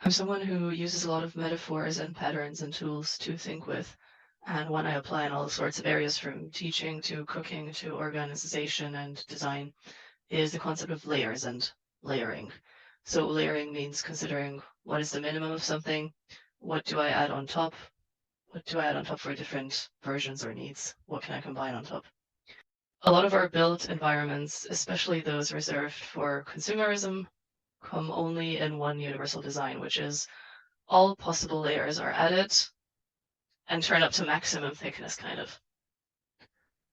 I'm someone who uses a lot of metaphors and patterns and tools to think with. And one I apply in all sorts of areas from teaching to cooking to organization and design is the concept of layers and layering. So layering means considering what is the minimum of something, what do I add on top, what do I add on top for different versions or needs, what can I combine on top. A lot of our built environments, especially those reserved for consumerism, come only in one universal design, which is all possible layers are added and turn up to maximum thickness, kind of.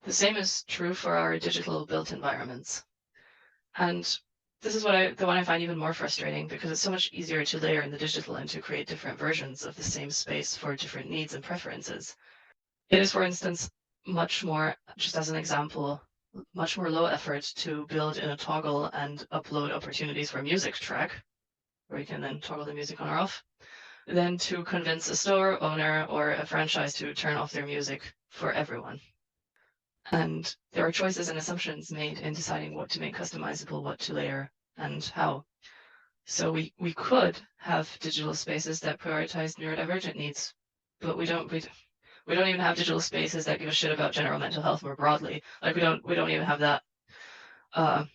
The same is true for our digital built environments. And this is the one I find even more frustrating because it's so much easier to layer in the digital and to create different versions of the same space for different needs and preferences. It is, for instance, much more, just as an example, much more low effort to build in a toggle and upload opportunities for a music track, where you can then toggle the music on or off, than to convince a store owner or a franchise to turn off their music for everyone. And there are choices and assumptions made in deciding what to make customizable, what to layer, and how. So we could have digital spaces that prioritize neurodivergent needs, but we don't even have digital spaces that give a shit about general mental health more broadly. Like we don't even have that. Uh,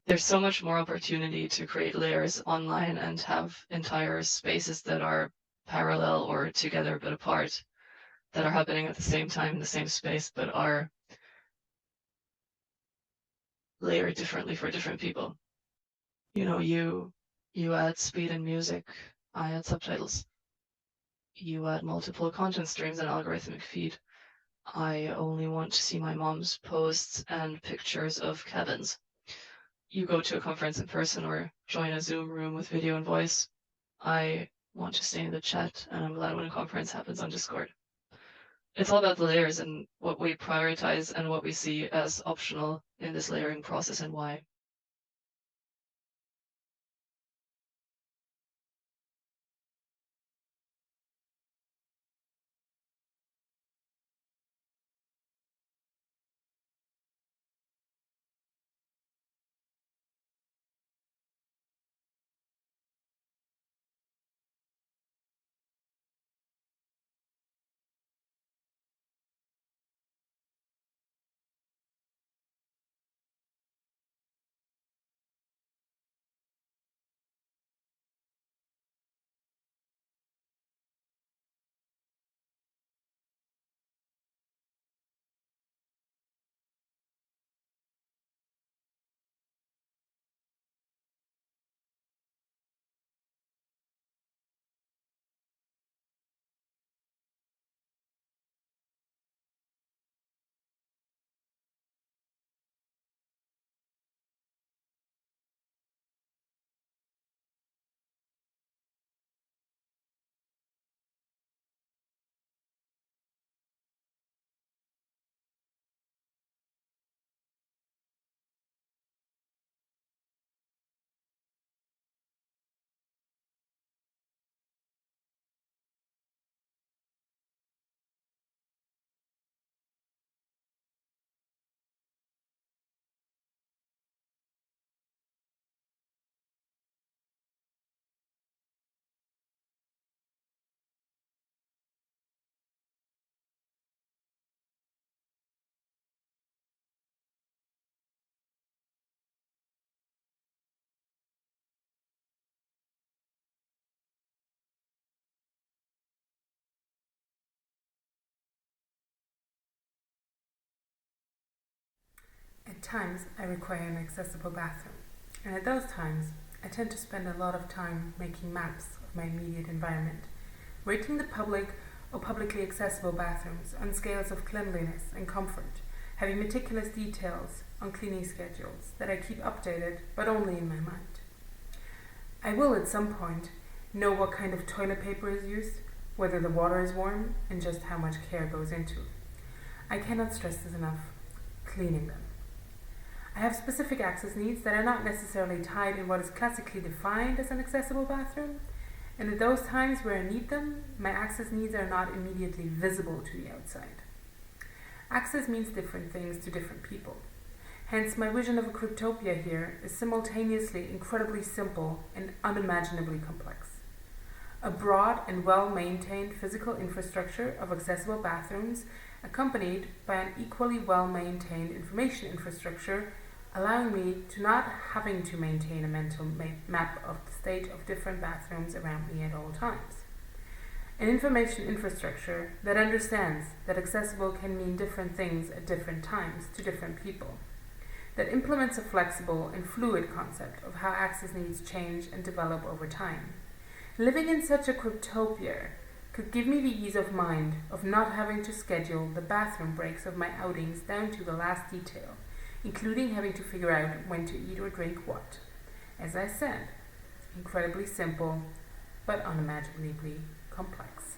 there's so much more opportunity to create layers online and have entire spaces that are parallel or together but apart, that are happening at the same time in the same space but are layered differently for different people. You know, you add speed and music, I add subtitles. You add multiple content streams and algorithmic feed. I only want to see my mom's posts and pictures of cabins. You go to a conference in person or join a Zoom room with video and voice. I want to stay in the chat, and I'm glad when a conference happens on Discord. It's all about the layers and what we prioritize and what we see as optional in this layering process and why. At times, I require an accessible bathroom, and at those times, I tend to spend a lot of time making maps of my immediate environment, rating the public or publicly accessible bathrooms on scales of cleanliness and comfort, having meticulous details on cleaning schedules that I keep updated but only in my mind. I will at some point know what kind of toilet paper is used, whether the water is warm, and just how much care goes into it. I cannot stress this enough: cleaning them. I have specific access needs that are not necessarily tied in what is classically defined as an accessible bathroom, and at those times where I need them, my access needs are not immediately visible to the outside. Access means different things to different people. Hence, my vision of a Criptopia here is simultaneously incredibly simple and unimaginably complex. A broad and well-maintained physical infrastructure of accessible bathrooms accompanied by an equally well-maintained information infrastructure, allowing me to not having to maintain a mental map of the state of different bathrooms around me at all times. An information infrastructure that understands that accessible can mean different things at different times to different people. That implements a flexible and fluid concept of how access needs change and develop over time. Living in such a Criptopia could give me the ease of mind of not having to schedule the bathroom breaks of my outings down to the last detail, including having to figure out when to eat or drink what. As I said, incredibly simple, but unimaginably complex.